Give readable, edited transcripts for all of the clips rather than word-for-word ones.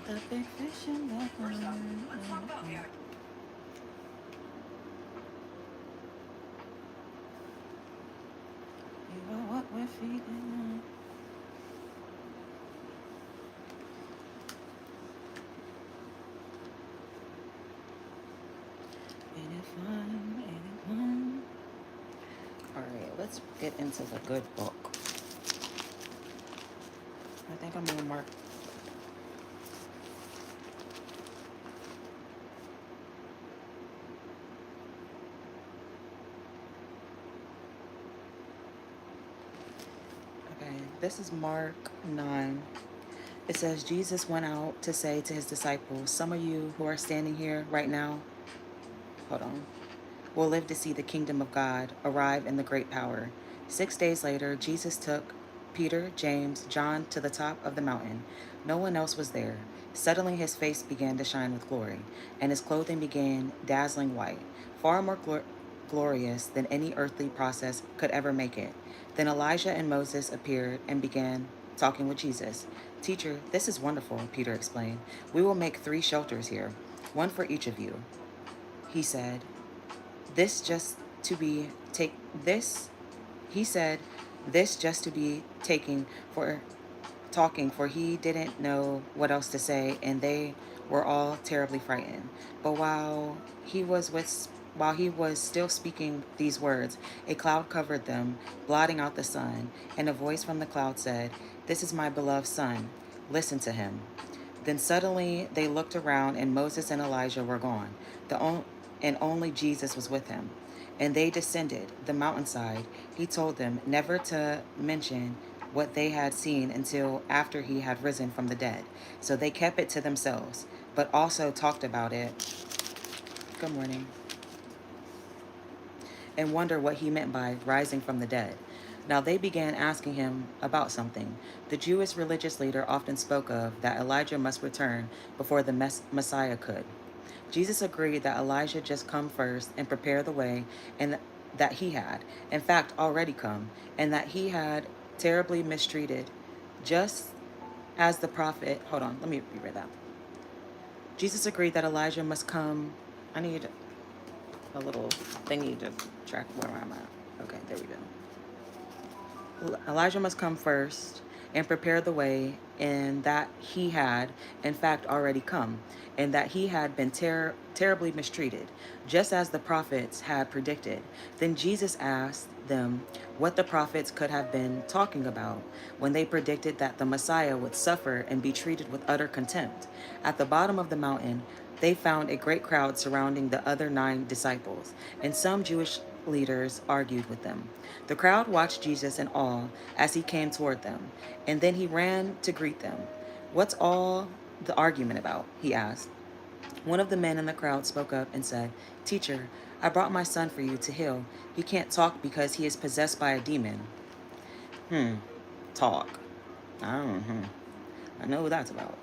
The big fish in the pond. You are what we're feeding on. Ain't it fun? Ain't it fun? All right, let's get into the good book. I think I'm gonna mark. Okay, this is Mark 9. It says, Jesus went out to say to his disciples, some of you who are standing here right now, hold on, will live to see the kingdom of God arrive in the great power. 6 days later, Jesus took Peter, James, John to the top of the mountain. No one else was there. Suddenly his face began to shine with glory, and his clothing began dazzling white, far more glorious than any earthly process could ever make it. Then Elijah and Moses appeared and began talking with Jesus. Teacher, this is wonderful, Peter explained. We will make 3 shelters here, one for each of you. He said, this just to be take this he said this just to be taking for talking, for he didn't know what else to say, and they were all terribly frightened. But while he was still speaking these words, a cloud covered them, blotting out the sun, and a voice from the cloud said, this is my beloved son, listen to him. Then suddenly they looked around, and Moses and Elijah were gone, and only Jesus was with him. And they descended the mountainside. He told them never to mention what they had seen until after he had risen from the dead. So they kept it to themselves, but also talked about it. Good morning. And wonder what he meant by rising from the dead. Now they began asking him about something. The Jewish religious leader often spoke of that Elijah must return before the Messiah could. Jesus agreed that Elijah just come first and prepare the way, and that he had, in fact, already come, and that he had terribly mistreated, just as the prophet. Hold on, let me reread that. Jesus agreed that Elijah must come. I need a little thingy to track where I'm at. Okay, there we go. Elijah must come first and prepare the way, and that he had, in fact, already come, and that he had been terribly mistreated, just as the prophets had predicted. Then Jesus asked them what the prophets could have been talking about when they predicted that the Messiah would suffer and be treated with utter contempt. At the bottom of the mountain, they found a great crowd surrounding the other 9 disciples, and some Jewish leaders argued with them. The crowd watched Jesus in awe as he came toward them, and then he ran to greet them. What's all the argument about? He asked. One of the men in the crowd spoke up and said, Teacher, I brought my son for you to heal. He can't talk because he is possessed by a demon. Talk. I know what that's about.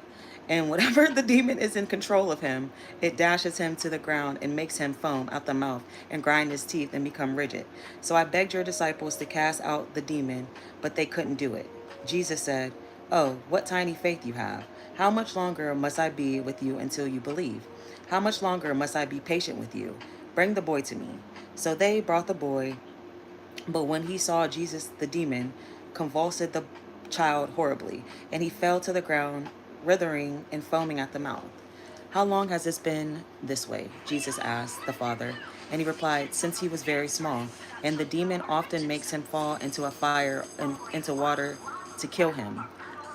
And whatever the demon is in control of him, it dashes him to the ground and makes him foam out the mouth and grind his teeth and become rigid. So I begged your disciples to cast out the demon, but they couldn't do it. Jesus said, Oh, what tiny faith you have. How much longer must I be with you until you believe? How much longer must I be patient with you? Bring the boy to me. So they brought the boy, but when he saw Jesus, the demon convulsed the child horribly, and he fell to the ground, writhing and foaming at the mouth. How long has this been this way? Jesus asked the father, and he replied, since he was very small, and the demon often makes him fall into a fire and into water to kill him.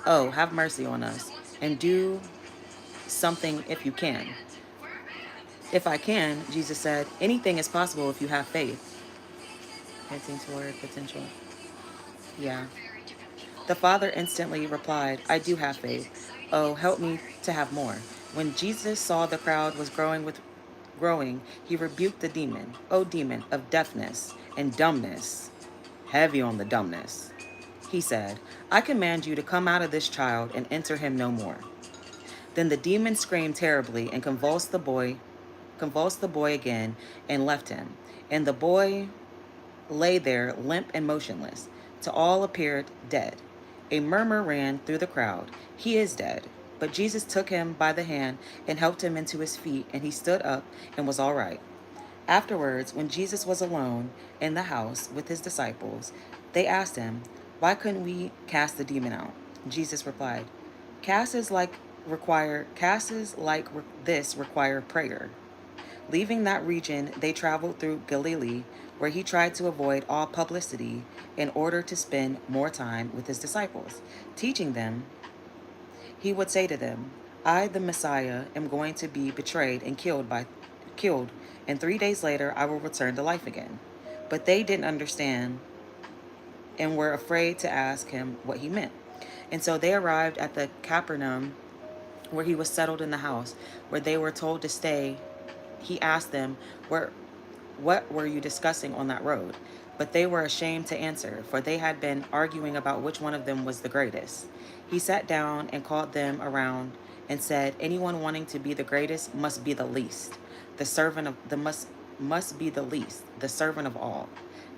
Oh, have mercy on us, and do something if you can. If I can, Jesus said, anything is possible if you have faith. Hinting toward potential. Yeah. The father instantly replied, I do have faith. Oh, help me to have more. When Jesus saw the crowd was growing, he rebuked the demon. O demon of deafness and dumbness, heavy on the dumbness. He said, I command you to come out of this child and enter him no more. Then the demon screamed terribly and convulsed the boy again and left him. And the boy lay there limp and motionless. To all appeared dead. A murmur ran through the crowd. He is dead. But Jesus took him by the hand and helped him into his feet, and he stood up and was all right. Afterwards, when Jesus was alone in the house with his disciples, they asked him, "Why couldn't we cast the demon out?" Jesus replied, Casts like this require prayer." Leaving that region, they traveled through Galilee, where he tried to avoid all publicity in order to spend more time with his disciples. Teaching them, he would say to them, "I, the Messiah, am going to be betrayed and killed, and 3 days later I will return to life again." But they didn't understand and were afraid to ask him what he meant. And so they arrived at the Capernaum, where he was settled in the house, where they were told to stay. He asked them, what were you discussing on that road? But they were ashamed to answer, for they had been arguing about which one of them was the greatest. He sat down and called them around and said, "Anyone wanting to be the greatest must be the least. The servant of the must be the least, the servant of all."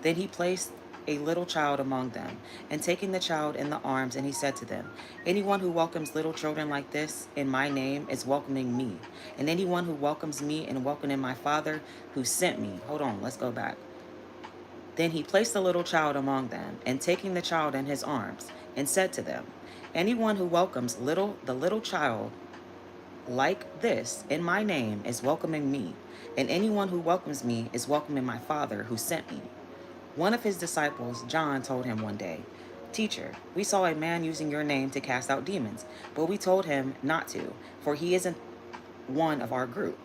Then he placed a little child among them, and taking the child in the arms, and he said to them, "Anyone who welcomes little children like this in my name is welcoming me. And anyone who welcomes me and welcoming my Father who sent me." Hold on, let's go back. Then he placed the little child among them, and taking the child in his arms, and said to them, "Anyone who welcomes the little child like this in my name is welcoming me. And anyone who welcomes me is welcoming my Father who sent me." One of his disciples, John, told him one day, "Teacher, we saw a man using your name to cast out demons, but we told him not to, for he isn't one of our group."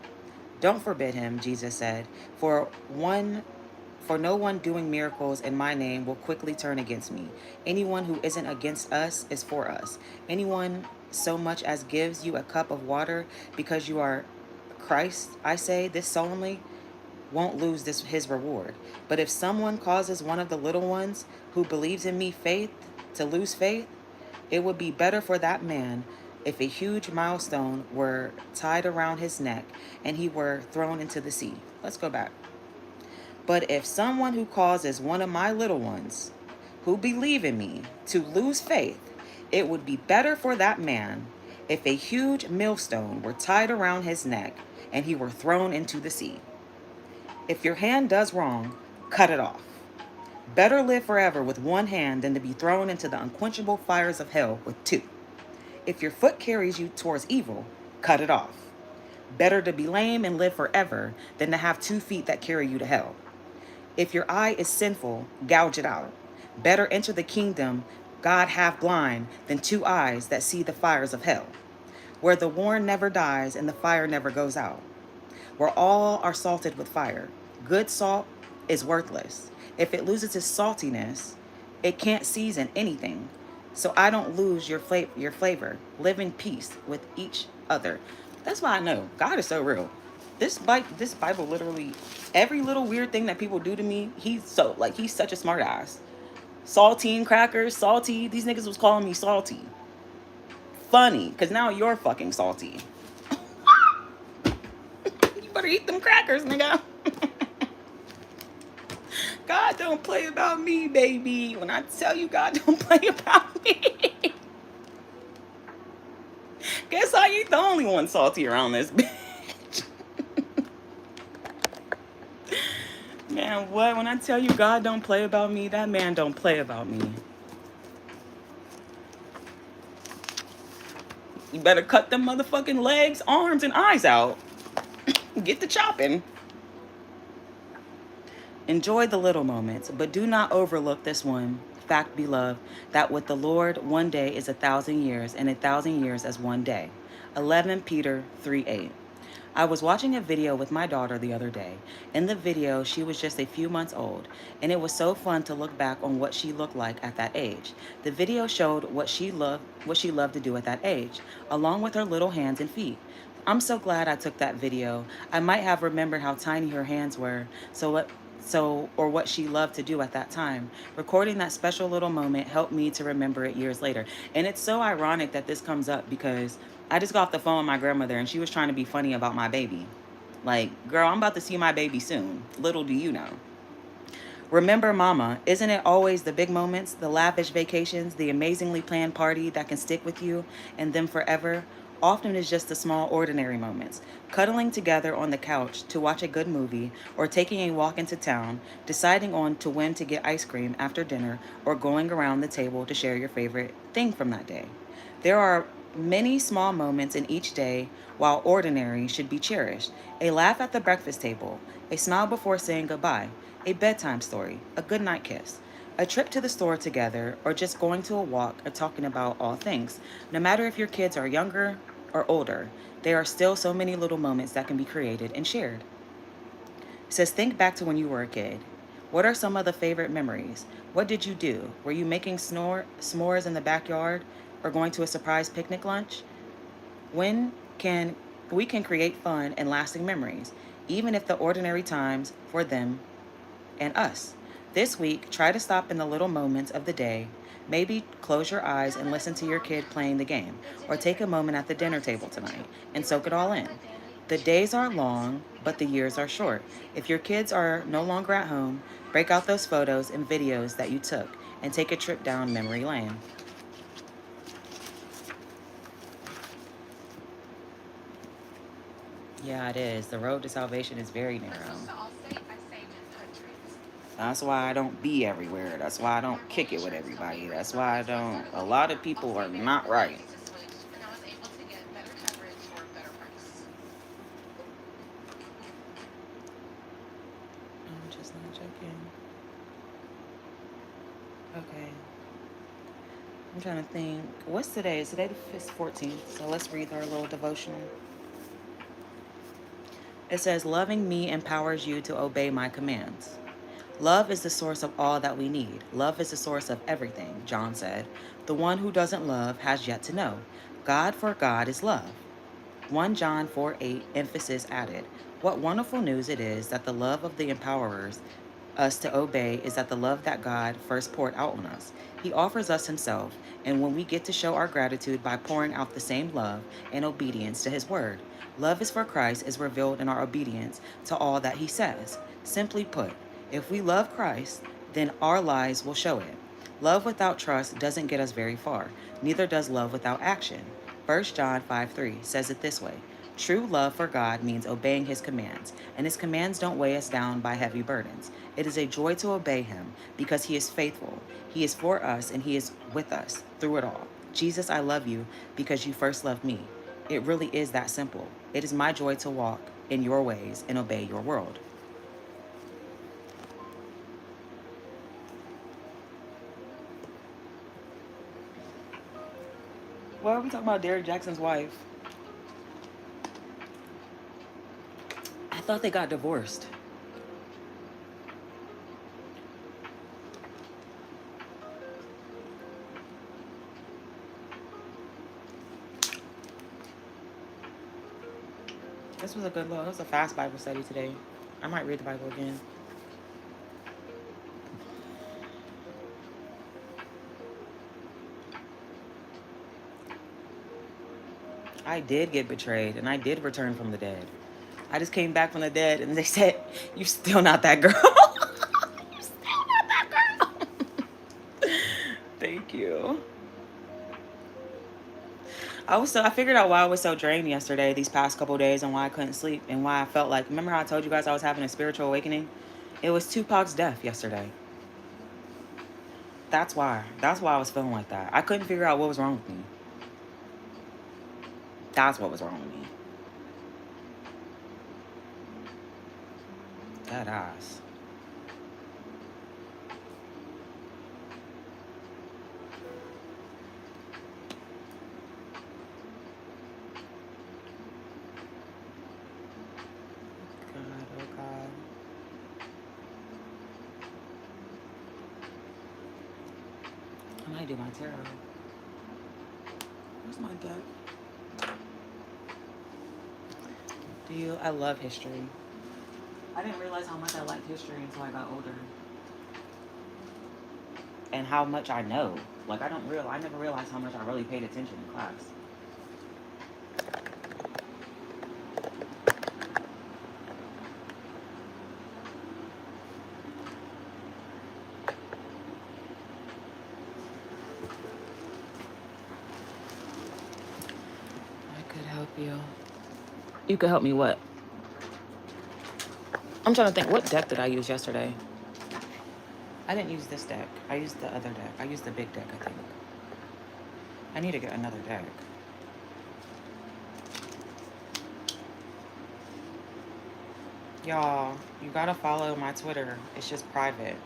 "Don't forbid him," Jesus said, For no one doing miracles in my name will quickly turn against me. Anyone who isn't against us is for us. Anyone so much as gives you a cup of water because you are Christ, I say this solemnly, won't lose his reward. But if someone causes one of the little ones who believes in me to lose faith, it would be better for that man if a huge millstone were tied around his neck and he were thrown into the sea. Let's go back. But if someone who causes one of my little ones who believe in me to lose faith, it would be better for that man if a huge millstone were tied around his neck and he were thrown into the sea. If your hand does wrong, cut it off. Better live forever with one hand than to be thrown into the unquenchable fires of hell with two. If your foot carries you towards evil, cut it off. Better to be lame and live forever than to have 2 feet that carry you to hell. If your eye is sinful, gouge it out. Better enter the kingdom God half blind than 2 eyes that see the fires of hell, where the worm never dies and the fire never goes out, where all are salted with fire. Good salt is worthless. If it loses its saltiness, it can't season anything. So I don't lose your flavor. Live in peace with each other. That's why I know God is so real. This Bible literally, every little weird thing that people do to me, he's such a smart ass. Saltine crackers, salty. These niggas was calling me salty. Funny, because now you're fucking salty. You better eat them crackers, nigga. God don't play about me, baby. When I tell you God don't play about me. Guess I ain't the only one salty around this bitch. Man, what? When I tell you God don't play about me, that man don't play about me. You better cut them motherfucking legs, arms, and eyes out. Get the chopping. Enjoy the little moments, but do not overlook this one fact, beloved, that with the Lord 1 day is 1,000 years, and 1,000 years as 1 day. 11 Peter 3:8. I was watching a video with my daughter the other day. In the video, she was just a few months old, and it was so fun to look back on what she looked like at that age. The video showed what she loved to do at that age, along with her little hands and feet. I'm so glad I took that video. I might have remembered how tiny her hands were, or what she loved to do at that time. Recording that special little moment helped me to remember it years later. And it's so ironic that this comes up because I just got off the phone with my grandmother and she was trying to be funny about my baby. Like, girl, I'm about to see my baby soon. Little do you know. Remember, mama, isn't it always the big moments, the lavish vacations, the amazingly planned party that can stick with you and them forever? Often it's just the small, ordinary moments. Cuddling together on the couch to watch a good movie, or taking a walk into town, deciding on to when to get ice cream after dinner, or going around the table to share your favorite thing from that day. There are many small moments in each day, while ordinary should be cherished. A laugh at the breakfast table, a smile before saying goodbye, a bedtime story, a goodnight kiss, a trip to the store together, or just going to a walk or talking about all things. No matter if your kids are younger or older, there are still so many little moments that can be created and shared. It says, think back to when you were a kid. What are some of the favorite memories? What did you do? Were you making s'mores in the backyard or going to a surprise picnic lunch? When can we can create fun and lasting memories, even if the ordinary times for them and us. This week, try to stop in the little moments of the day. Maybe close your eyes and listen to your kid playing the game, or take a moment at the dinner table tonight and soak it all in. The days are long, but the years are short. If your kids are no longer at home, break out those photos and videos that you took and take a trip down memory lane. Yeah, it is. The road to salvation is very narrow. That's why I don't be everywhere. That's why I don't kick it with everybody. That's why I don't. A lot of people are not right. I'm just not checking. Okay. I'm trying to think. What's today? Is today the 14th? So let's read our little devotional. It says, loving me empowers you to obey my commands. Love is the source of all that we need. Love is the source of everything, John said. The one who doesn't love has yet to know. God, for God is love. 1 John 4:8, emphasis added. What wonderful news it is that the love of the empowerers us to obey is that the love that God first poured out on us. He offers us himself, and when we get to show our gratitude by pouring out the same love and obedience to his word. Love is for Christ is revealed in our obedience to all that he says. Simply put, if we love Christ, then our lives will show it. Love without trust doesn't get us very far. Neither does love without action. 1 John 5:3 says it this way. True love for God means obeying his commands, and his commands don't weigh us down by heavy burdens. It is a joy to obey him because he is faithful. He is for us and he is with us through it all. Jesus, I love you because you first loved me. It really is that simple. It is my joy to walk in your ways and obey your world. Why are we talking about Derek Jackson's wife? I thought they got divorced. This was a good look. It was a fast Bible study today. I might read the Bible again. I did get betrayed and I did return from the dead. I just came back from the dead and they said, you're still not that girl. You're still not that girl. Thank you. I figured out why I was so drained yesterday, these past couple days, and why I couldn't sleep and why I felt like, remember how I told you guys I was having a spiritual awakening? It was Tupac's death yesterday. That's why. That's why I was feeling like that. I couldn't figure out what was wrong with me. That's what was wrong with me. That ass. God, oh God. I might do my tarot. Where's my deck? I love history. I didn't realize how much I liked history until I got older. And how much I know. Like I never realized how much I really paid attention in class. I could help you. You could help me what? I'm trying to think, what deck did I use yesterday? I didn't use this deck. I used the other deck. I used the big deck, I think. I need to get another deck. Y'all, you gotta follow my Twitter. It's just private.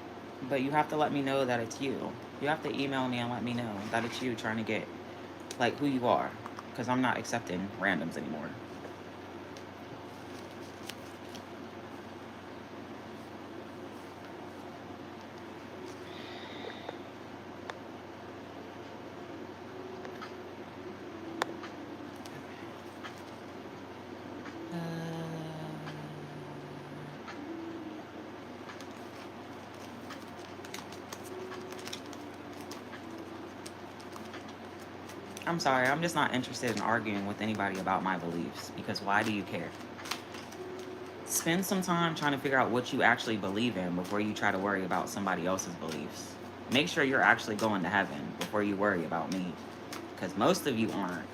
But you have to let me know that it's you. You have to email me and let me know that it's you trying to get, like, who you are. Because I'm not accepting randoms anymore. I'm sorry, I'm just not interested in arguing with anybody about my beliefs, because why do you care? Spend some time trying to figure out what you actually believe in before you try to worry about somebody else's beliefs. Make sure you're actually going to heaven before you worry about me, because most of you aren't.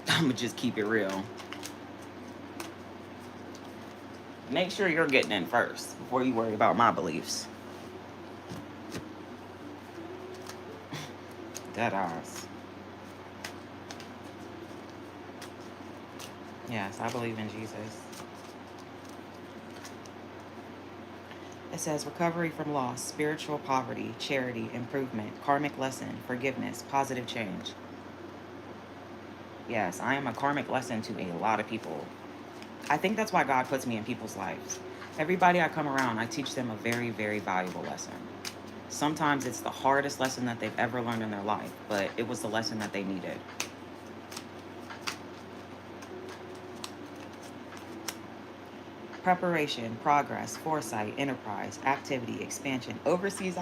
I'm gonna just keep it real. Make sure you're getting in first before you worry about my beliefs. Dead eyes. Yes, I believe in Jesus. It says recovery from loss, spiritual poverty, charity, improvement, karmic lesson, forgiveness, positive change. Yes, I am a karmic lesson to a lot of people. I think that's why God puts me in people's lives. Everybody I come around, I teach them a very, very valuable lesson. Sometimes it's the hardest lesson that they've ever learned in their life, but it was the lesson that they needed. Preparation, progress, foresight, enterprise, activity, expansion, overseas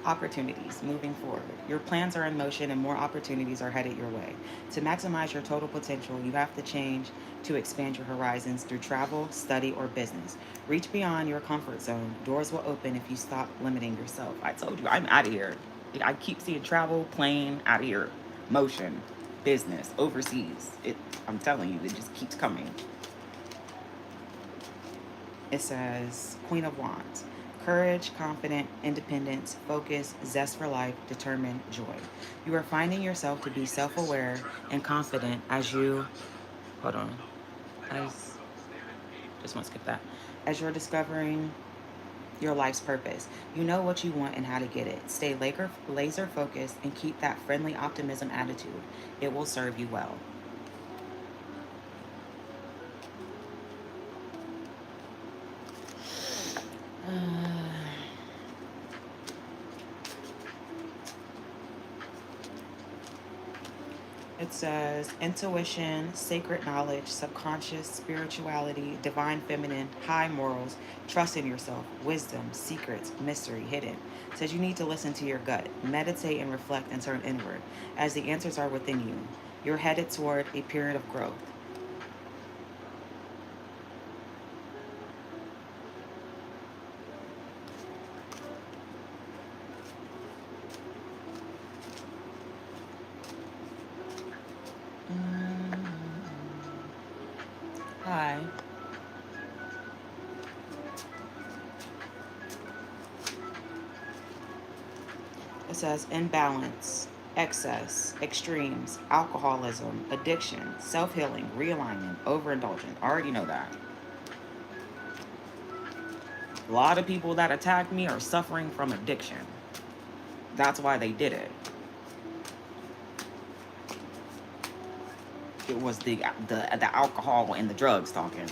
opportunities moving forward. Your plans are in motion and more opportunities are headed your way. To maximize your total potential, you have to change to expand your horizons through travel, study, or business. Reach beyond your comfort zone. Doors will open if you stop limiting yourself. I told you, I'm out of here. I keep seeing travel, plane, out of here. Motion, business, overseas. I'm telling you, it just keeps coming. It says Queen of Wands. Courage, confident, independence, focus, zest for life, determined, joy. You are finding yourself to be self-aware and confident as you, hold on, just want to skip that. As you're discovering your life's purpose. You know what you want and how to get it. Stay laser focused and keep that friendly optimism attitude. It will serve you well. It says intuition, sacred knowledge, subconscious, spirituality, divine feminine, high morals, trust in yourself, wisdom, secrets, mystery, hidden. It says you need to listen to your gut, meditate and reflect and turn inward, as the answers are within you. You're headed toward a period of growth. Hi. It says imbalance, excess, extremes, alcoholism, addiction, self-healing, realignment, overindulgence. I already know that. A lot of people that attack me are suffering from addiction. That's why they did it. It was the alcohol and the drugs talking.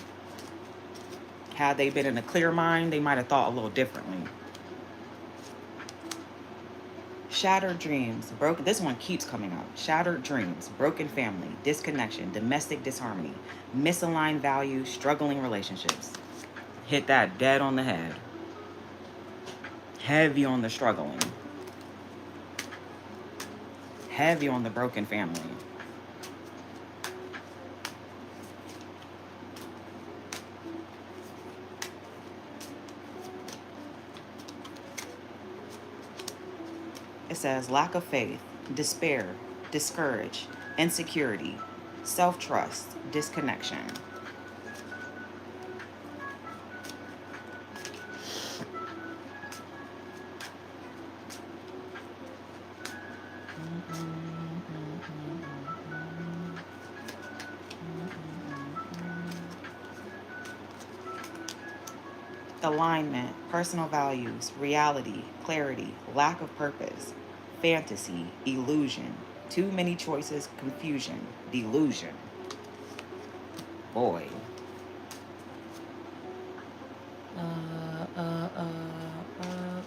Had they been in a clear mind, they might have thought a little differently. Shattered dreams, this one keeps coming up. Shattered dreams, broken family, disconnection, domestic disharmony, misaligned values, struggling relationships. Hit that dead on the head. Heavy on the struggling. Heavy on the broken family. It says lack of faith, despair, discouraged, insecurity, self-trust, disconnection. Alignment, personal values, reality, clarity, lack of purpose, fantasy, illusion, too many choices, confusion, delusion. Boy. Uh, uh, uh, uh, uh, uh.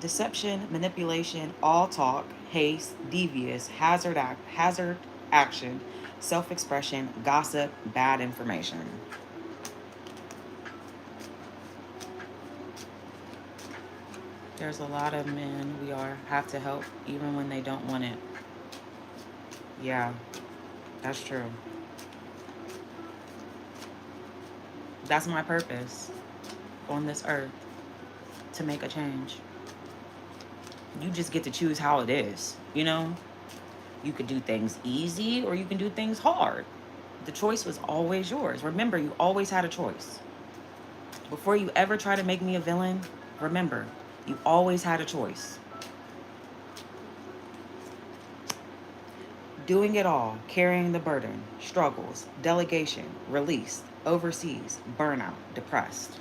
Deception, manipulation, all talk, haste, devious, hazard action, self-expression, gossip, bad information. There's a lot of men we have to help even when they don't want it. Yeah, that's true. That's my purpose on this earth, to make a change. You just get to choose how it is, you know? You could do things easy or you can do things hard. The choice was always yours. Remember, you always had a choice. Before you ever try to make me a villain, remember, you always had a choice. Doing it all, carrying the burden, struggles, delegation, release, overseas, burnout, depressed.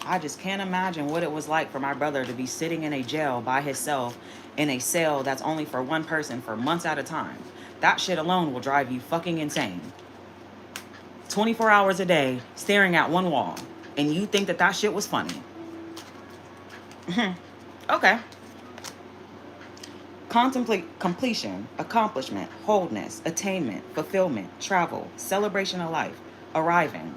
I just can't imagine what it was like for my brother to be sitting in a jail by himself in a cell that's only for one person for months at a time. That shit alone will drive you fucking insane. 24 hours a day staring at one wall, and you think that that shit was funny. Okay. Contemplate completion, accomplishment, wholeness, attainment, fulfillment, travel, celebration of life, arriving.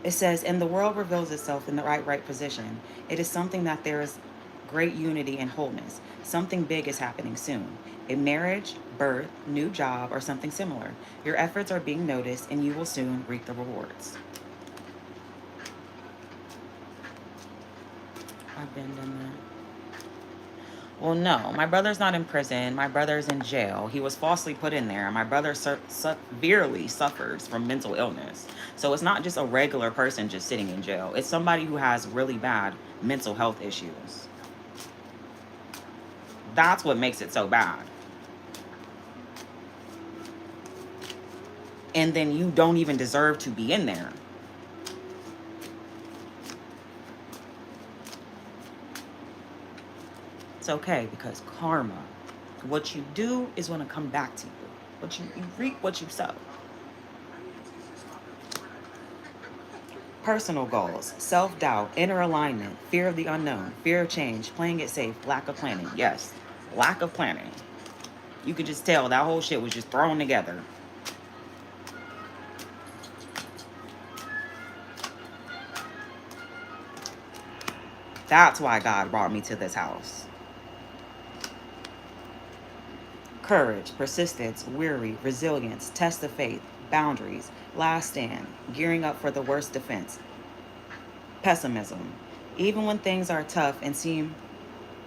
It says, and the world reveals itself in the right position. It is something that there is great unity and wholeness. Something big is happening soon. A marriage, birth, new job, or something similar. Your efforts are being noticed and you will soon reap the rewards. I've been done that. Well, no, my brother's not in prison. My brother's in jail. He was falsely put in there. My brother severely suffers from mental illness. So it's not just a regular person just sitting in jail. It's somebody who has really bad mental health issues. That's what makes it so bad. And then you don't even deserve to be in there. It's okay, because karma, what you do is going to come back to you. You reap what you sow. Personal goals, self-doubt, inner alignment, fear of the unknown, fear of change, playing it safe, lack of planning. Yes, lack of planning. You could just tell that whole shit was just thrown together. That's why God brought me to this house. Courage, persistence, weary, resilience, test of faith, boundaries, last stand, gearing up for the worst defense. Pessimism. Even when things are tough and seem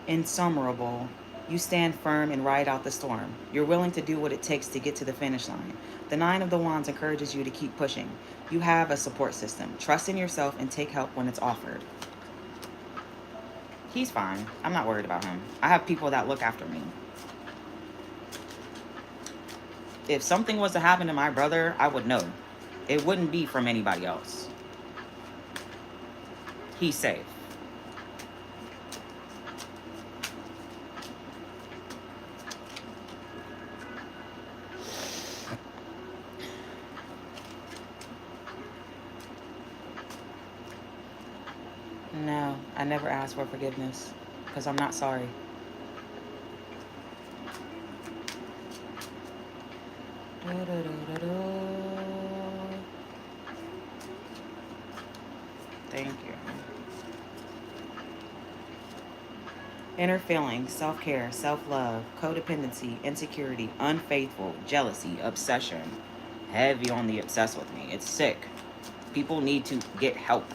insurmountable, you stand firm and ride out the storm. You're willing to do what it takes to get to the finish line. The Nine of the Wands encourages you to keep pushing. You have a support system. Trust in yourself and take help when it's offered. He's fine. I'm not worried about him. I have people that look after me. If something was to happen to my brother, I would know. It wouldn't be from anybody else. He's safe. No, I never asked for forgiveness because I'm not sorry. Thank you. Inner feelings, self-care, self-love, codependency, insecurity, unfaithful, jealousy, obsession. Heavy on the obsessed with me. It's sick. People need to get help.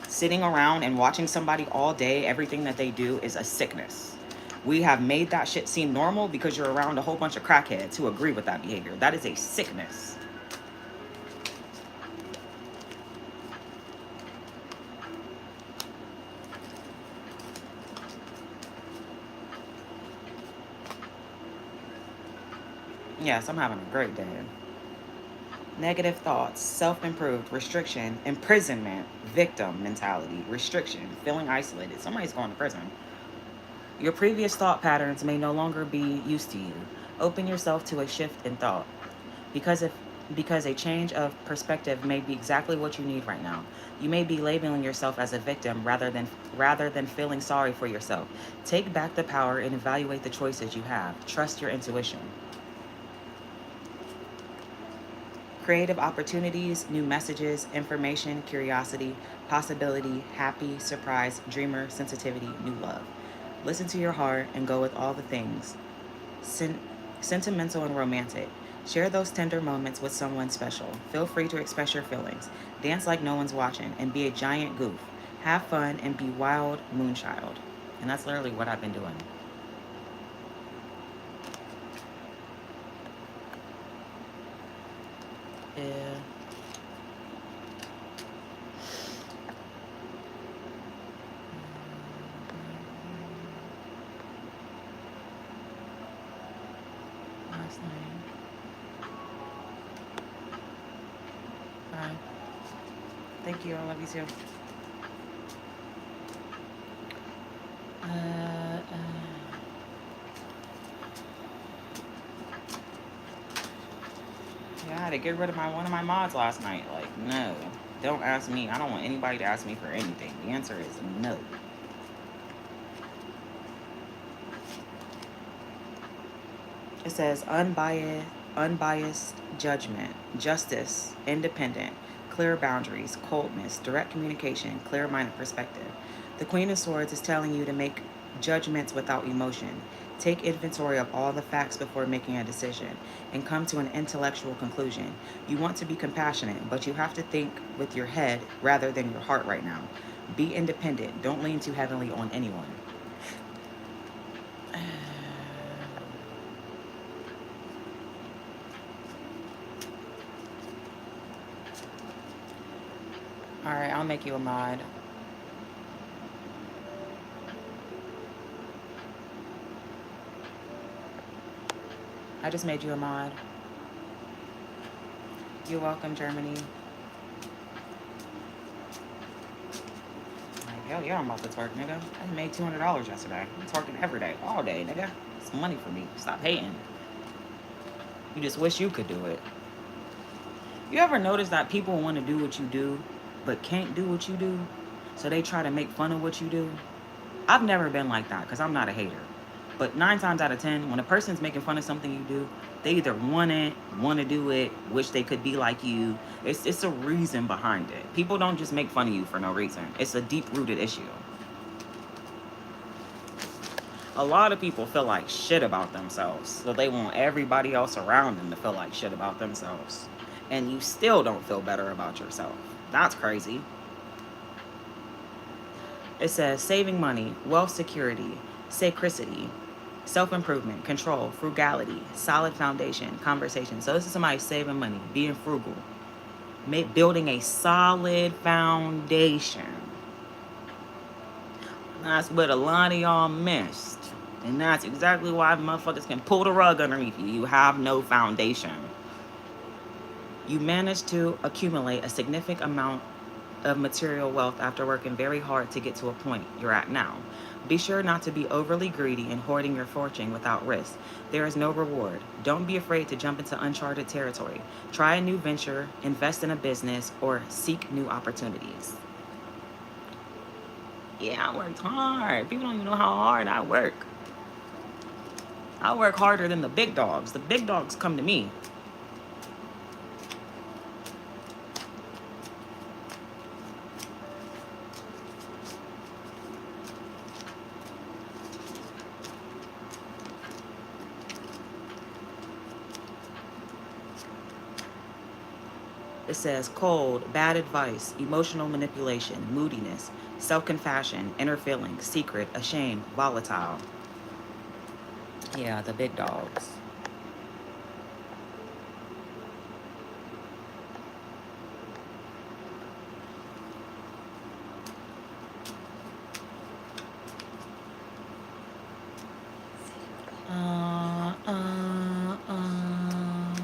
Sitting around and watching somebody all day, everything that they do is a sickness. We have made that shit seem normal because you're around a whole bunch of crackheads who agree with that behavior. That is a sickness. Yes, I'm having a great day. Negative thoughts, self-improved, restriction, imprisonment, victim mentality, restriction, feeling isolated. Somebody's going to prison. Your previous thought patterns may no longer be used to you. Open yourself to a shift in thought. Because a change of perspective may be exactly what you need right now. You may be labeling yourself as a victim rather than feeling sorry for yourself. Take back the power and evaluate the choices you have. Trust your intuition. Creative opportunities, new messages, information, curiosity, possibility, happy, surprise, dreamer, sensitivity, new love. Listen to your heart and go with all the things. Sentimental and romantic. Share those tender moments with someone special. Feel free to express your feelings. Dance like no one's watching and be a giant goof. Have fun and be wild moonchild. And that's literally what I've been doing. Yeah. Last night. Bye. Thank you. I love you too. Yeah, I had to get rid of one of my mods last night. Like, no. Don't ask me. I don't want anybody to ask me for anything. The answer is no. It says unbiased judgment, justice, independent, clear boundaries, coldness, direct communication, clear-minded perspective. The Queen of Swords is telling you to make judgments without emotion. Take inventory of all the facts before making a decision and come to an intellectual conclusion. You want to be compassionate, but you have to think with your head rather than your heart right now. Be independent. Don't lean too heavily on anyone. All right, I'll make you a mod. I just made you a mod. You're welcome, Germany. Like, hell yeah, I'm about to twerk, nigga. I made $200 yesterday. I'm twerking every day, all day, nigga. It's money for me. Stop hating. You just wish you could do it. You ever notice that people want to do what you do, but can't do what you do? So they try to make fun of what you do? I've never been like that because I'm not a hater. But 9 times out of 10, when a person's making fun of something you do, they either want to do it, wish they could be like you. It's a reason behind it. People don't just make fun of you for no reason. It's a deep-rooted issue. A lot of people feel like shit about themselves, so they want everybody else around them to feel like shit about themselves. And you still don't feel better about yourself. That's crazy. It says saving money, wealth security, sacredity, self-improvement, control, frugality, solid foundation, conversation. So this is somebody saving money, being frugal, building a solid foundation. That's what a lot of y'all missed. And that's exactly why motherfuckers can pull the rug underneath you. You have no foundation. You managed to accumulate a significant amount of material wealth after working very hard to get to a point you're at now. Be sure not to be overly greedy and hoarding your fortune without risk. There is no reward. Don't be afraid to jump into uncharted territory. Try a new venture, invest in a business, or seek new opportunities. Yeah, I worked hard. People don't even know how hard I work. I work harder than the big dogs. The big dogs come to me. It says cold, bad advice, emotional manipulation, moodiness, self-compassion, inner feelings, secret, ashamed, volatile. Yeah, the big dogs. Uh, uh, um.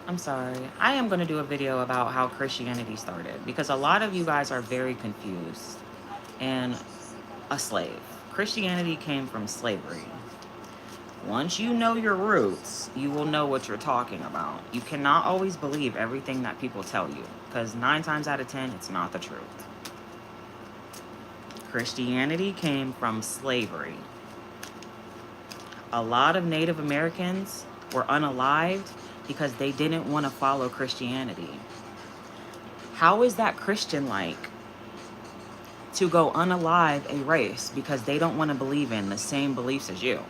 I'm sorry. I am going to do a video about how Christianity started because a lot of you guys are very confused. And a slave. Christianity came from slavery. Once you know your roots, you will know what you're talking about. You cannot always believe everything that people tell you because 9 times out of 10, it's not the truth. Christianity came from slavery. A lot of Native Americans were unalived because they didn't want to follow Christianity. How is that Christian-like to go unalive a race because they don't want to believe in the same beliefs as you?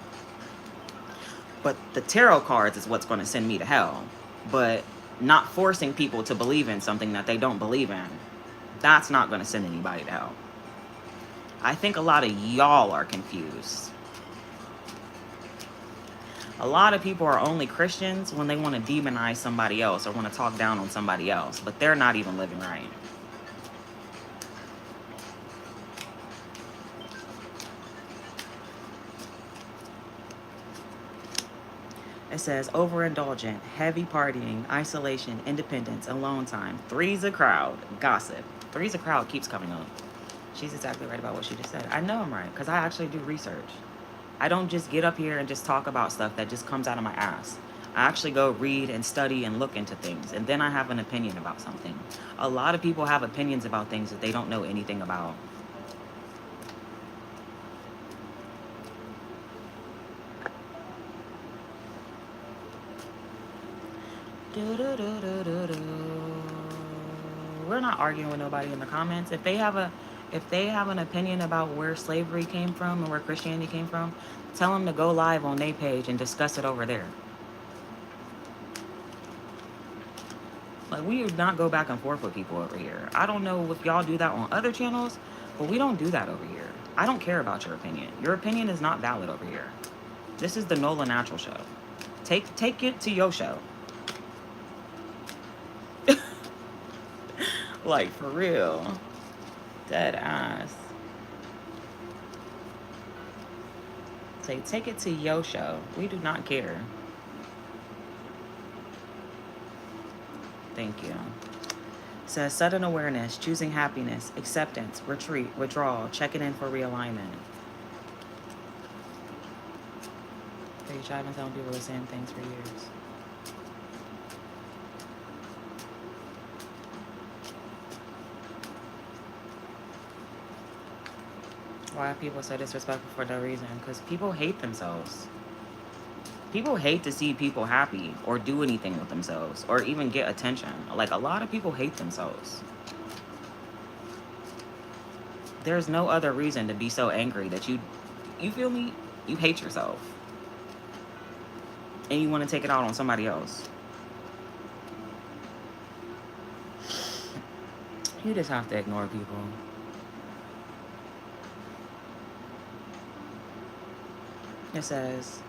But the tarot cards is what's going to send me to hell. But not forcing people to believe in something that they don't believe in, that's not going to send anybody to hell. I think a lot of y'all are confused. A lot of people are only Christians when they want to demonize somebody else or want to talk down on somebody else, but they're not even living right. It says overindulgent, heavy partying, isolation, independence, alone time, three's a crowd, gossip. Three's a crowd keeps coming up. She's exactly right about what she just said. I know I'm right because I actually do research. I don't just get up here and just talk about stuff that just comes out of my ass. I actually go read and study and look into things, and then I have an opinion about something. A lot of people have opinions about things that they don't know anything about. We're not arguing with nobody in the comments. If they have an opinion about where slavery came from and where Christianity came from, tell them to go live on their page and discuss it over there. Like, we do not go back and forth with people over here. I don't know if y'all do that on other channels, but we don't do that over here. I don't care about your opinion. Your opinion is not valid over here. This is the Nola Natural Show. Take it to your show. Like, for real. Dead ass. Say, take it to your show. We do not care. Thank you. Says sudden awareness, choosing happiness, acceptance, retreat, withdrawal, checking in for realignment. Page, I've been telling people the same things for years. Why are people so disrespectful for no reason? Because people hate themselves. People hate to see people happy or do anything with themselves or even get attention. Like, a lot of people hate themselves. There's no other reason to be so angry that you feel me? You hate yourself. And you want to take it out on somebody else. You just have to ignore people. It says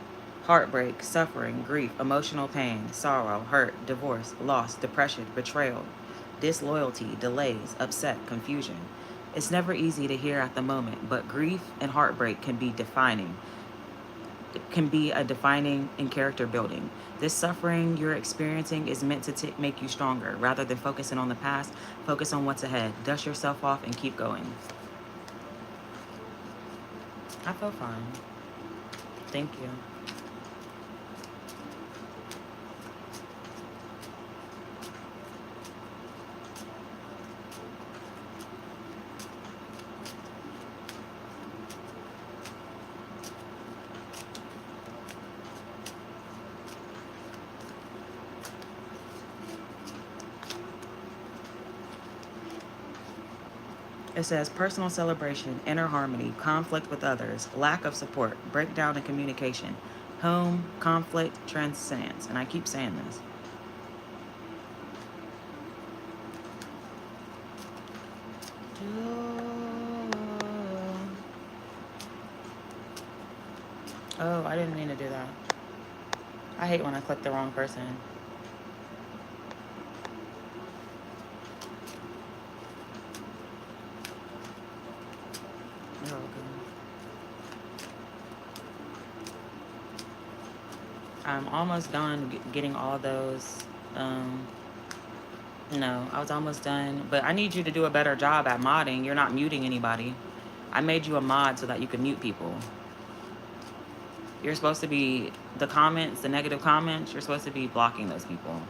heartbreak, suffering, grief, emotional pain, sorrow, hurt, divorce, loss, depression, betrayal, disloyalty, delays, upset, confusion. It's never easy to hear at the moment, but grief and heartbreak can be defining. It can be a defining and character building. This suffering you're experiencing is meant to make you stronger. Rather than focusing on the past, focus on what's ahead. Dust yourself off and keep going. I feel fine. Thank you. It says personal celebration, inner harmony, conflict with others, lack of support, breakdown in communication, Home, conflict, transcendence. And I keep saying this. Oh, I didn't mean to do that. I hate when I click the wrong person. You're okay. I'm almost done getting all those. No, I was almost done. But I need you to do a better job at modding. You're not muting anybody. I made you a mod so that you can mute people. You're supposed to be, the comments, the negative comments, you're supposed to be blocking those people.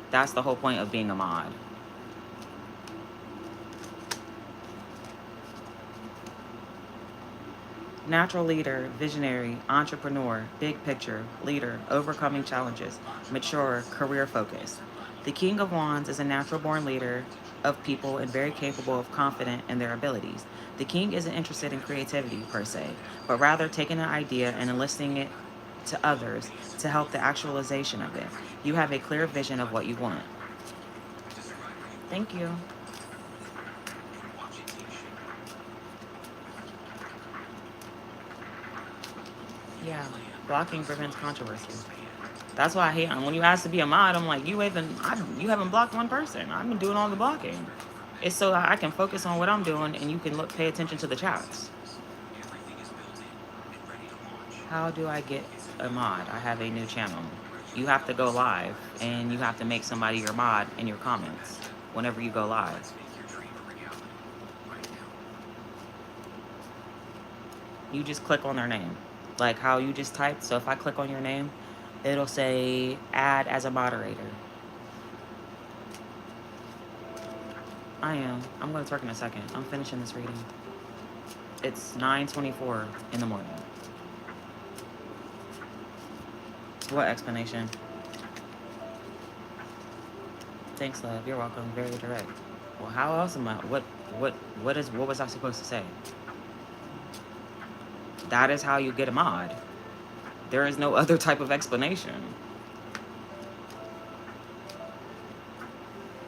That's the whole point of being a mod. Natural leader, visionary, entrepreneur, big picture, leader, overcoming challenges, mature, career focused. The King of Wands is a natural born leader of people and very capable of confident in their abilities. The king isn't interested in creativity per se, but rather taking an idea and enlisting it to others to help the actualization of it. You have a clear vision of what you want. Thank you. Yeah, blocking prevents controversy. That's why I hate when you ask to be a mod. I'm like, you haven't blocked one person. I've been doing all the blocking. It's so I can focus on what I'm doing, and you can pay attention to the chats. How do I get a mod? I have a new channel. You have to go live, and you have to make somebody your mod in your comments whenever you go live. You just click on their name, like how you just typed. So if I click on your name, it'll say add as a moderator. I'm going to twerk in a second. I'm finishing this reading. It's 9:24 in the morning. What explanation? Thanks, love. You're welcome. Very direct. Well, how else am I? What was I supposed to say? That is how you get a mod. There is no other type of explanation.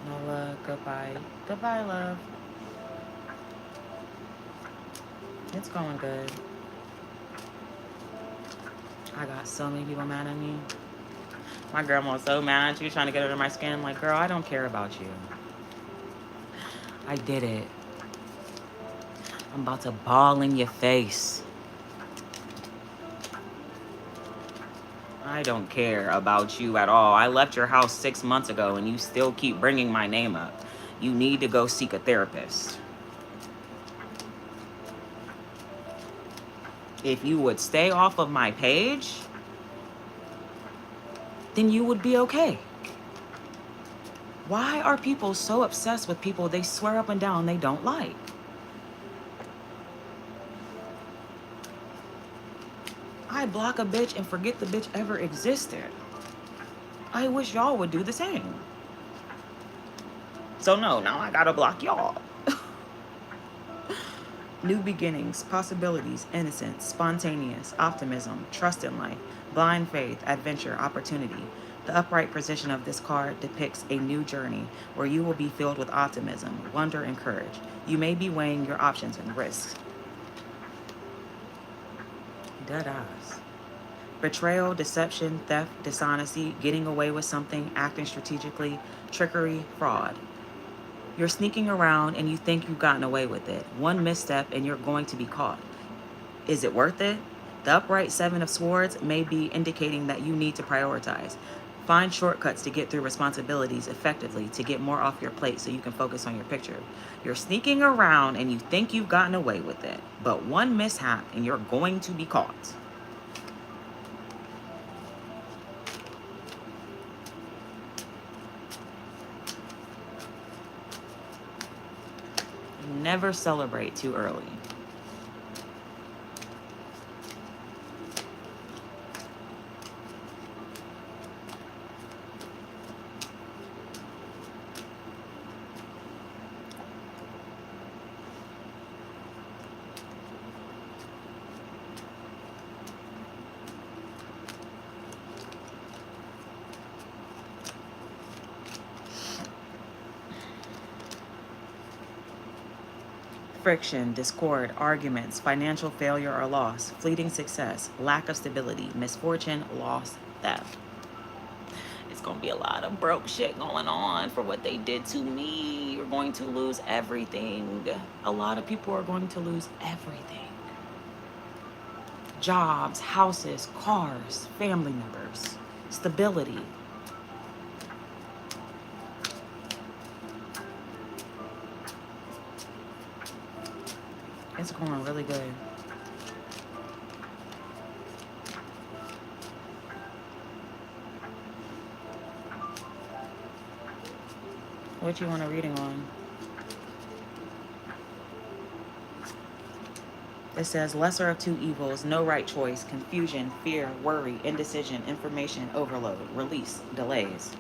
Nola, goodbye. Goodbye, love. It's going good. I got so many people mad at me. My grandma was so mad. She was trying to get under my skin. I'm like, girl, I don't care about you. I did it. I'm about to bawl in your face. I don't care about you at all. I left your house 6 months ago and you still keep bringing my name up. You need to go seek a therapist. If you would stay off of my page, then you would be okay. Why are people so obsessed with people they swear up and down they don't like? I block a bitch and forget the bitch ever existed. I wish y'all would do the same. So no, now I gotta block y'all. New beginnings, possibilities, innocence, spontaneous, optimism, trust in life, blind faith, adventure, opportunity. The upright position of this card depicts a new journey where you will be filled with optimism, wonder, and courage. You may be weighing your options and risks. Dead eyes. Betrayal, deception, theft, dishonesty, getting away with something, acting strategically, trickery, fraud. You're sneaking around and you think you've gotten away with it. One misstep and you're going to be caught. Is it worth it? The upright Seven of Swords may be indicating that you need to prioritize. Find shortcuts to get through responsibilities effectively to get more off your plate so you can focus on your picture. You're sneaking around and you think you've gotten away with it, but one mishap and you're going to be caught. Never celebrate too early. friction, discord, arguments, financial failure or loss, fleeting success, lack of stability, misfortune, loss, theft. It's going to be a lot of broke shit going on for what they did to me. You're going to lose everything. A lot of people are going to lose everything. Jobs, houses, cars, family members, stability. It's going really good. What you want a reading on? It says lesser of two evils, no right choice, confusion, fear, worry, indecision, information overload, release, delays.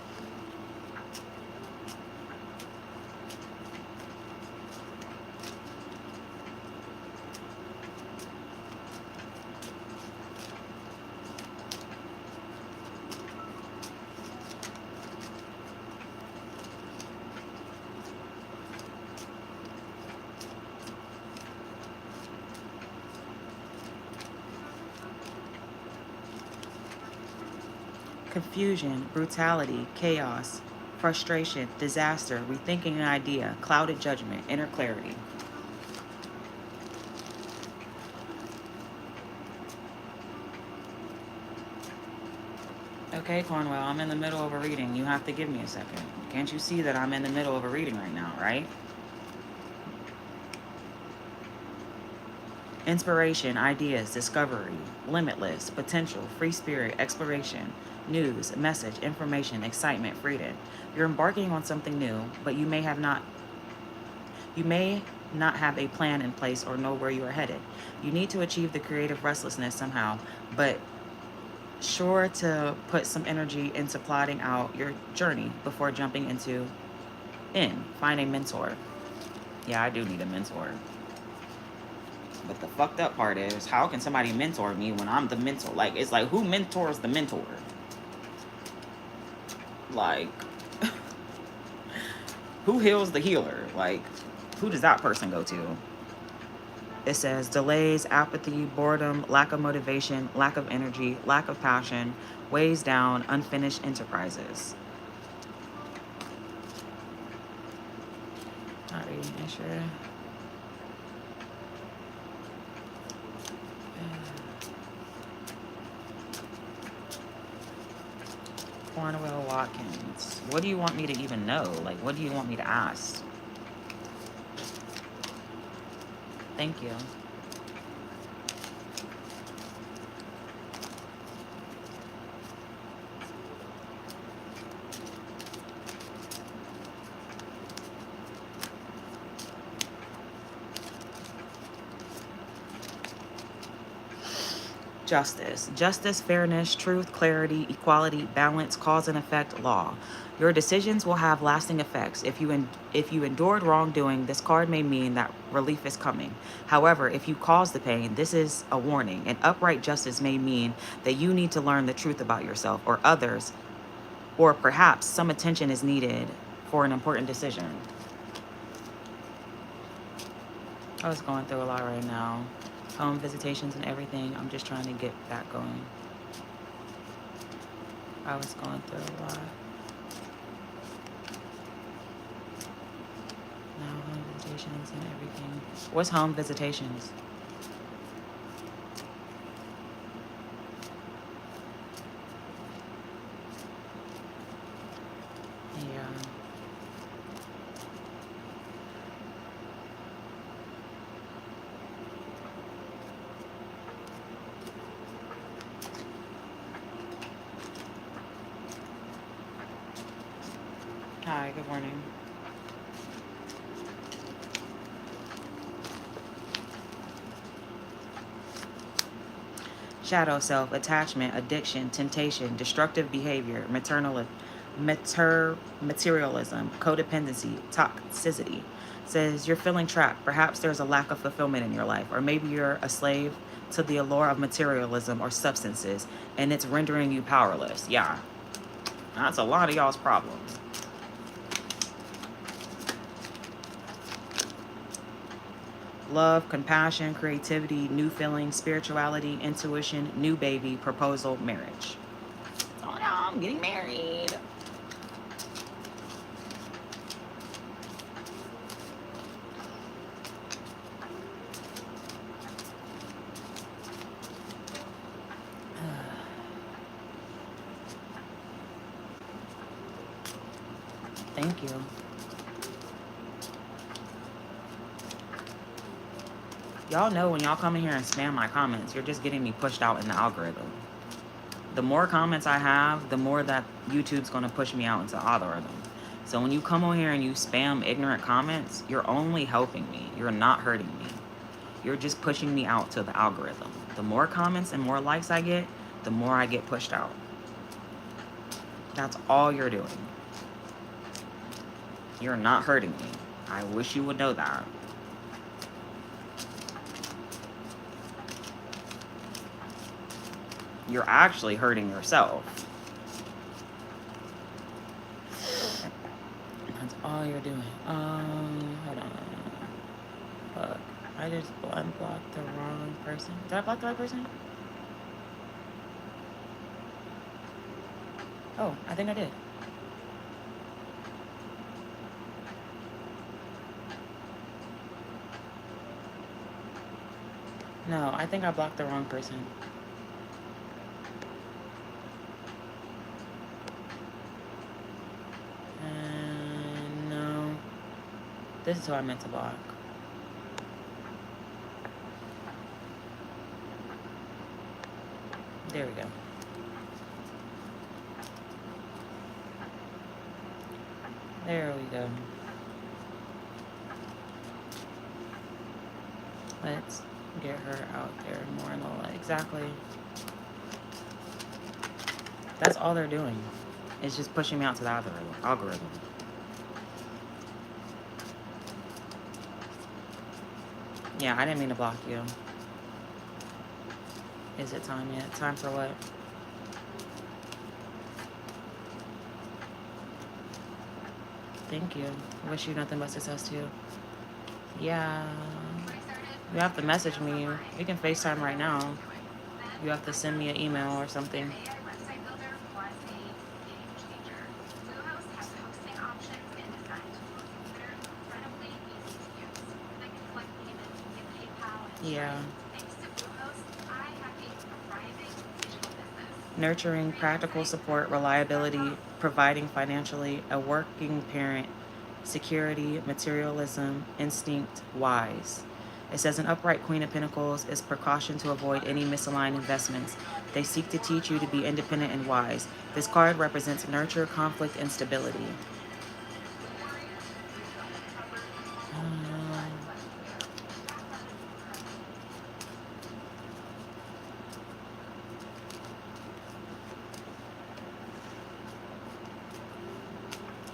Confusion, brutality, chaos, frustration, disaster, rethinking an idea, clouded judgment, inner clarity. Okay, Cornwell, I'm in the middle of a reading. You have to give me a second. Can't you see that I'm in the middle of a reading right now, right? Inspiration, ideas, discovery, limitless, potential, free spirit, exploration, news, message, information, excitement, freedom. You're embarking on something new, but you may not have a plan in place or know where you are headed. You need to achieve the creative restlessness somehow, but sure to put some energy into plotting out your journey before jumping find a mentor. Yeah, I do need a mentor. But the fucked up part is, how can somebody mentor me when I'm the mentor? Like, it's like, who mentors the mentor? Like, who heals the healer? Like, who does that person go to? It says delays, apathy, boredom, lack of motivation, lack of energy, lack of passion, weighs down, unfinished enterprises. Not really sure. Cornwell Watkins. What do you want me to even know? Like, what do you want me to ask? Thank you. Justice. Justice, fairness, truth, clarity, equality, balance, cause and effect, law. Your decisions will have lasting effects. If you endured wrongdoing, this card may mean that relief is coming. However, if you cause the pain, this is a warning. And upright justice may mean that you need to learn the truth about yourself or others, or perhaps some attention is needed for an important decision. I was going through a lot right now. Home visitations and everything. I'm just trying to get back going. I was going through a lot. Now home visitations and everything. What's home visitations? Yeah. Hi, good morning. Shadow self, attachment, addiction, temptation, destructive behavior, materialism, codependency, toxicity. Says you're feeling trapped. Perhaps there's a lack of fulfillment in your life, or maybe you're a slave to the allure of materialism or substances, and it's rendering you powerless. Yeah, that's a lot of y'all's problems. love, compassion, creativity, new feelings, spirituality, intuition, new baby, proposal, marriage. Oh no, I'm getting married. Thank you. Y'all know when y'all come in here and spam my comments, you're just getting me pushed out in the algorithm. The more comments I have, the more that YouTube's going to push me out into the algorithm. So when you come on here and you spam ignorant comments, you're only helping me. You're not hurting me. You're just pushing me out to the algorithm. The more comments and more likes I get, the more I get pushed out. That's all you're doing. You're not hurting me. I wish you would know that. You're actually hurting yourself. That's all you're doing. Hold on. Fuck. I just unblocked the wrong person. Did I block the right person? Oh, I think I did. No, I think I blocked the wrong person. No. This is who I meant to block. There we go. There we go. Let's get her out there more in the light. Exactly. That's all they're doing. It's just pushing me out to the algorithm. Yeah, I didn't mean to block you. Is it time yet? Time for what? Thank you. Wish you nothing but success too. Yeah. You have to message me. You can FaceTime right now. You have to send me an email or something. Yeah. Nurturing, practical support, reliability, providing financially, a working parent, security, materialism, instinct, wise. It says an upright Queen of Pentacles is precaution to avoid any misaligned investments. They seek to teach you to be independent and wise. This card represents nurture, conflict, and stability.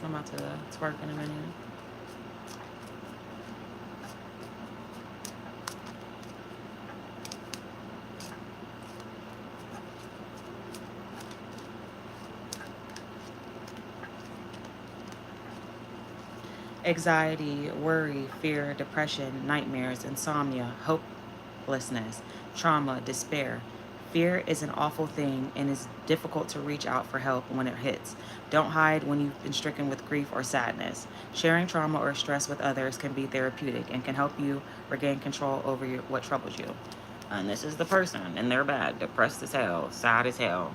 I'm about to twerk in a minute. Anxiety, worry, fear, depression, nightmares, insomnia, hopelessness, trauma, despair. Fear is an awful thing and is difficult to reach out for help when it hits. Don't hide when you've been stricken with grief or sadness. Sharing trauma or stress with others can be therapeutic and can help you regain control over what troubles you. And this is the person, and they're bad, depressed as hell, sad as hell.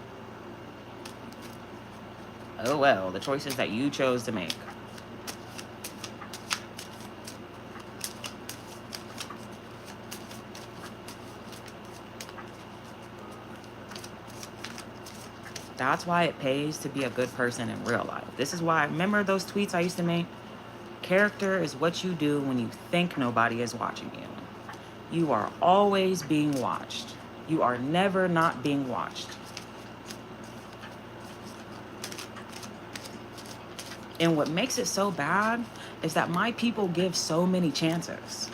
Oh well, the choices that you chose to make. That's why it pays to be a good person in real life. This is why, remember those tweets I used to make? Character is what you do when you think nobody is watching you. You are always being watched. You are never not being watched. And what makes it so bad is that my people give so many chances.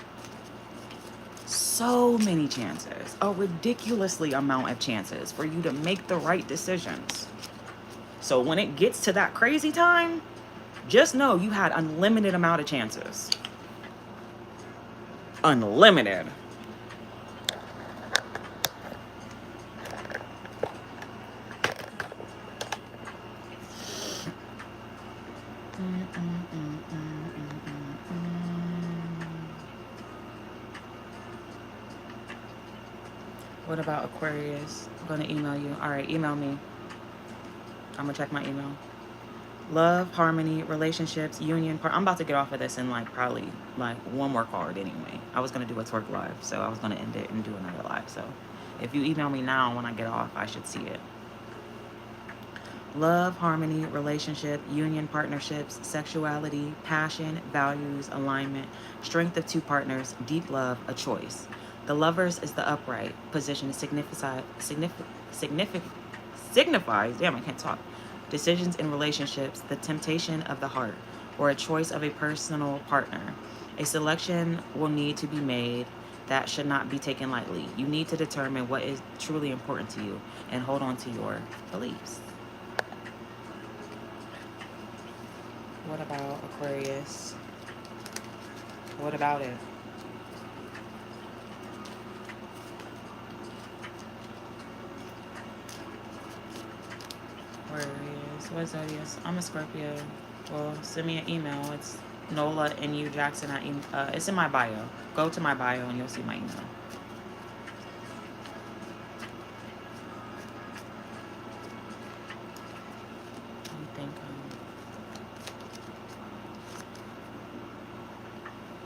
So many chances, a ridiculously amount of chances for you to make the right decisions. So when it gets to that crazy time, just know you had unlimited amount of chances. unlimited. What about Aquarius? I'm going to email you. All right, email me. I'm going to check my email. Love, harmony, relationships, union. I'm about to get off of this in like probably like one more card anyway. I was going to do a twerk live, so I was going to end it and do another live. So if you email me now when I get off, I should see it. Love, harmony, relationship, union, partnerships, sexuality, passion, values, alignment, strength of two partners, deep love, a choice. The lovers is the upright position. Signifies, damn, I can't talk. Decisions in relationships, the temptation of the heart, or a choice of a personal partner. A selection will need to be made that should not be taken lightly. You need to determine what is truly important to you and hold on to your beliefs. What about Aquarius? What about it? Aquarius. What zodiac? I'm a Scorpio. Well, send me an email. It's Nola and you Jackson. It's in my bio. Go to my bio and you'll see my email.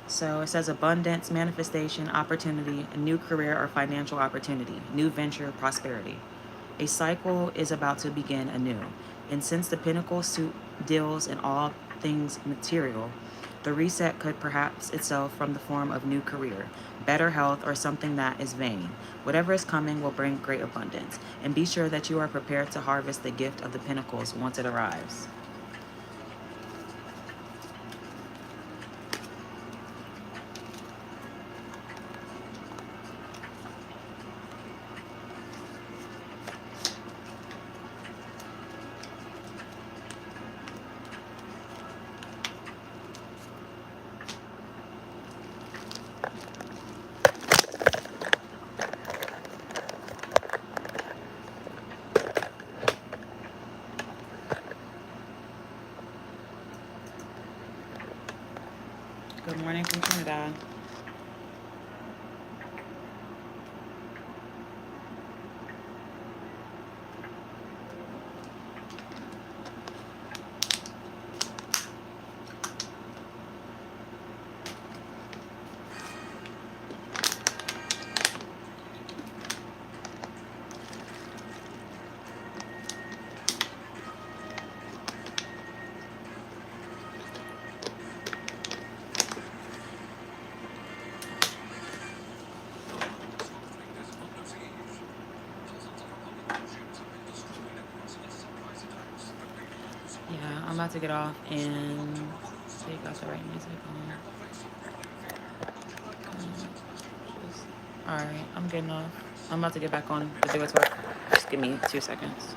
So it says abundance, manifestation, opportunity, a new career or financial opportunity, new venture, prosperity. A cycle is about to begin anew. And since the pinnacle suit deals in all things material, the reset could perhaps itself from the form of new career, better health, or something that is vain. Whatever is coming will bring great abundance. And be sure that you are prepared to harvest the gift of the pinnacles once it arrives. Good morning from Trinidad. Yeah, I'm about to get off and take out the right music on. Alright, I'm getting off. I'm about to get back on the do it work. Just give me 2 seconds.